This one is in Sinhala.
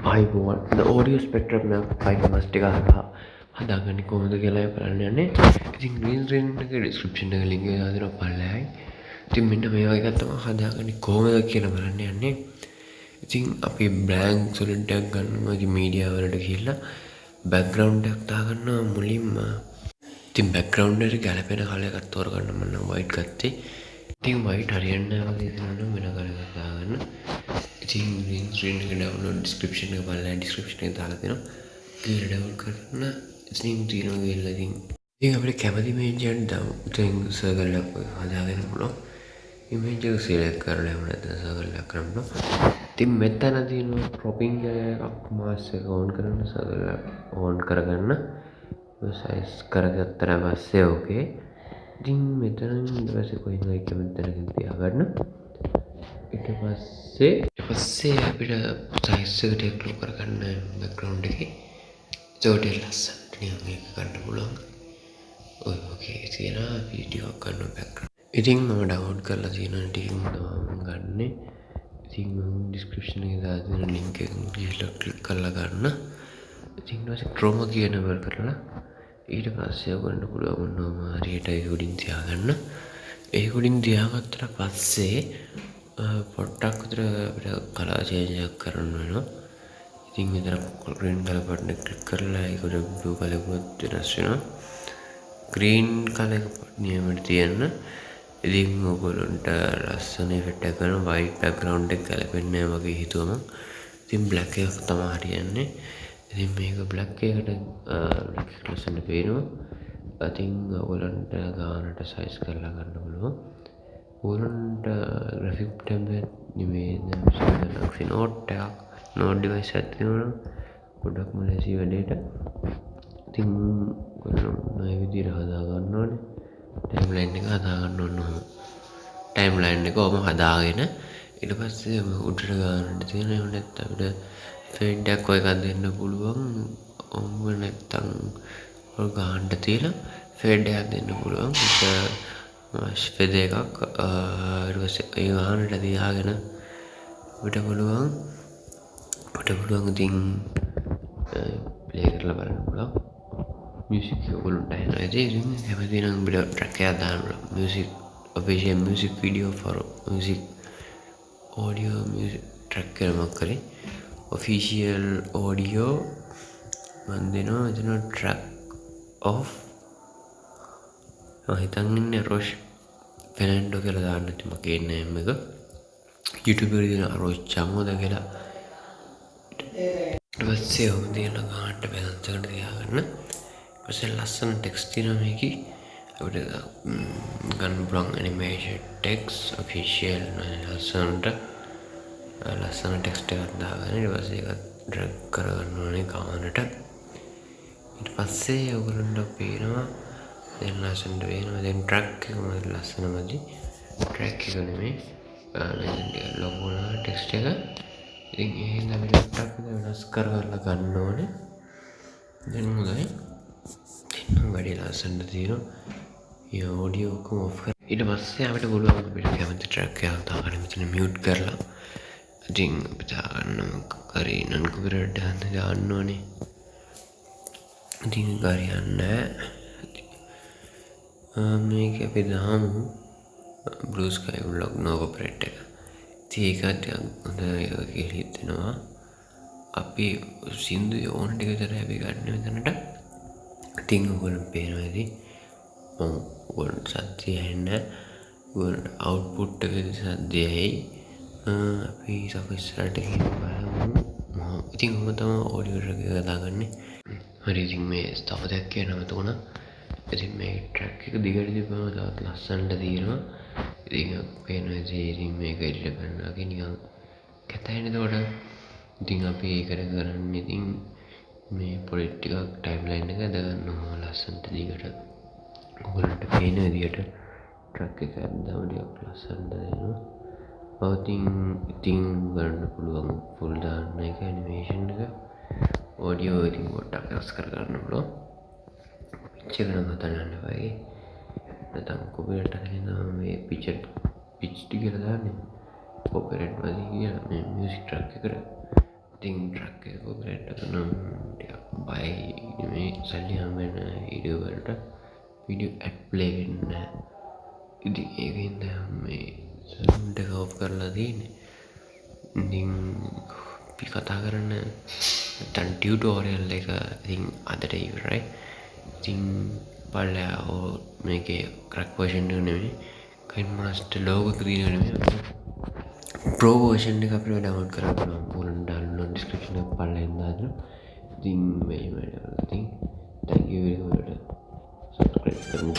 iPhone the audio spectrum එක Kinemaster එක හරහා හදාගන්නේ කොහොමද කියලා බලන්න යන්නේ. ඉතින් green screen එකේ description එක link එක දාලා බලන්න. ඉතින් මෙන්න මේ වගේ එකක් තමයි හදාගන්නේ කොහොමද කියලා බලන්න යන්නේ. ඉතින් අපි blank solid එකක් ගන්නවා. ඉතින් media වලට ගිහිල්ලා background එකක් දාගන්නවා මුලින්ම. ඉතින් background එකට ගැලපෙන colour එකක් තෝරගන්න මම නම් white ගත්තේ. ඉතින් white හරියන්නේ නැහැ වගේ දෙනවා වෙන colour එකක් දාගන්න. ඉතින් green screen එක download description එක බලලා description එක දාලා දෙනවා. කියලා download කරන්න ඉතින් තියෙනවා කියලා ඉතින් අපිට කැමති image එකක් දාමු. ඉතින් circle එකක් හදාගෙන පුළුවන්. image එක select කරලා එහෙම නැත්නම් circle එකක් කරන්න පුළුවන්. ඉතින් මෙතන තියෙනවා cropping එකක් mask එක on කරන්න circle එක on කරගන්න. size කරගත්තට පස්සේ okay. ඉතින් මෙතන ඊට පස්සේ කොහෙන්ද කැමති තැනකින් තියාගන්න. ඊට පස්සේ අපිට size එක take look කරගන්න background එකේ ඒකට ලස්සනට නිකන් ඒක ගන්න පුළුවන්. ඔය ඔකේ තියෙනවා වීඩියෝ එකක් ගන්න background. ඉතින් මම download කරලා තියෙන ටික මම ගන්නෙ. ඉතින් මම description එකේ දාලා තියෙන link එක ගිහලා click කරලා ගන්න. ඉතින් ඊට පස්සේ chroma කියන එක කරලා ඊට පස්සේ ඔයගොල්ලන්ට පුළුවන් මොනවා හරියට ඒක උඩින් තියාගන්න. ඒක උඩින් තියාගත්තට පස්සේ පොට්ටක් විතර අපිට කලර් චේන්ජ් එකක් කරන්න වෙනවා. ඉතින් මෙතන green color button එක click කරලා ඒකට blue color එකත් වෙනස් වෙනවා. green color එක නියමට තියන්න. ඉතින් ඔයගොල්ලන්ට ලස්සන effect එකක් කරන white background එක ගැලපෙන්නේ නැහැ වගේ හිතුවම ඉතින් black එක තමයි හරියන්නේ. ඉතින් මේක black එකට ලස්සන පේනවා. ඉතින් ඔයගොල්ලන්ට ගානට size කරලා ගන්න පුළුවන්. ඔයගොල්ලන්ට graphic template නෙමෙයි note එකක් note device එකක් තියෙනවා. ගොඩක්ම ලේසි වැඩේට. ඉතින් ඔයගොල්ලෝ මේ විදිහට හදා ගන්න ඕනේ. timeline එක හදා ගන්න ඕන. timeline එක ඔබ හදාගෙන ඊට පස්සේ උඩට ගන්නට තියෙන එහෙම නැත්නම් අපිට fade එකක් ඔය එකක් දෙන්න පුළුවන්. ඔම්බ නැත්නම් ඔය ගන්නට තියලා fade එකක් දෙන්න පුළුවන්. ඒක fade එකක් ඊට පස්සේ ඒ ගන්නට තියාගෙන අපිට පුළුවන් ඉතින් play කරලා බලන්න පුළුවන්. music එක ඔයගොල්ලන්ට ඇහෙනවා. ඉතින් කැමති නම් අපිට track එකක් දාන්න පුළුවන්. music official music video for music audio music track එකක් කරේ official audio මන් දෙනවා එතන track of හිතන් ඉන්නේ Arosh Fernando කියලා දාන්න ඉතින් මගේ name එක YouTube එකේ දෙන Arosh චමෝද කියලා ඊට පස්සේ ඔය දෙන ගන්නට balance එකට තියාගන්න. ඊපස්සේ ලස්සන text තියෙනවා මේකේ අපිට ගන්න පුළුවන් animation text official ලස්සන text එකක් දාගන්න. ඊට පස්සේ ඒක drag කරගන්න ඕනේ ගන්නට. ඊට පස්සේ ඔයගොල්ලන්ට පේනවා දැන් ලස්සනට පේනවා. දැන් track එක මොකද ලස්සනමදි track එක නෙමෙයි logo වල text එක. ඉතින් එහෙනම් අපි track එක වෙනස් කරලා ගන්න ඕනේ. දැන් හොඳයි. දැන් වැඩි ලස්සනට තියෙනවා. ඒ audio ඔක්කොම off කර. ඊට පස්සේ අපිට පුළුවන් අපිට කැමති track එකක් දාගන්න මෙතන mute කරලා. ඉතින් අපිට දාන්න කරේ non copyright දාන්න ඕනේ. ඉතින් හරියන්නේ මේක අපි දාමු blue sky vlog no copyright එක. ඉතින් ඒකත් හොඳ කියලා හිතෙනවා. අපි සින්දු ඕන ටික විතර අපි ගන්න මෙතනට. ඉතින් ඔයගොල්ලෝ පේනවා ඉතින් මම ඔයගොල්ලෝ සත්‍යය ඇහෙන්නේ ඔයගොල්ලෝ output එකේ සත්‍යයයි අපි සපිස්සරට ගිහින් බලමු. ඉතින් මම තමයි audio එක දාගන්නේ. හරි ඉතින් මේ තව දෙයක් කියනවා තුන. ඉතින් මේ track එක දිගට තිබ්බම තවත් ලස්සනට තියෙනවා. ඉතින් පේනවා ඉතින් මේක edit කරනවා නිකන් කැතයිනේ එතකොට. ඉතින් අපි ඒකට කරන්නේ ඉතින් මේ පොඩි ටිකක් timeline එක දාගන්නවා ලස්සනට දිගට. ඔයගොල්ලන්ට පේන විදියට track එක දාම ටිකක් ලස්සනට දෙනවා. ඉතින් ගන්න පුළුවන් full දාන්න එක animation එක audio ඉතින් පොඩ්ඩක් වෙනස් කරගන්න පුළුවන්. pitch එක නම් හදන්න වගේ නැත්නම් copyright එකෙන් මේ pitch ටික කියලා දාන්නේ copyright වගේ කියලා මේ music track එකට ඉතින් ට්‍රක් එක කොපිරයිට් එක නම් ටිකක් බයි නෙමෙයි සල්ලි හම්බෙන වීඩියෝ වලට වීඩියෝ ඇඩ් ප්ලේ වෙන්නේ නැහැ. ඉතින් ඒකින්ද මේ සවුන්ඩ් එක ඔෆ් කරලා තියෙන්නේ. ඉතින් අපි කතා කරන්න නැත්නම් ටියුටෝරියල් එක ඉතින් අදට ඉවරයි. ඉතින් බලලා මේකේ ක්‍රැක් වර්ෂන් එක නෙමෙයි Kinemaster ලෝගෝ එක තියෙන නෙමෙයි ප්‍රෝ වර්ෂන් එක අපිට ඩවුන්ලෝඩ් කරන්න පුළුවන්. පුළුවන් ඩවුන්ලෝඩ් ඩිස්ක්‍රිප්ෂන් එක පල්ලෙන් දාන්න. ඉතින් මේ වැඩවල ඉතින් thank you very much. subscribe කරන්න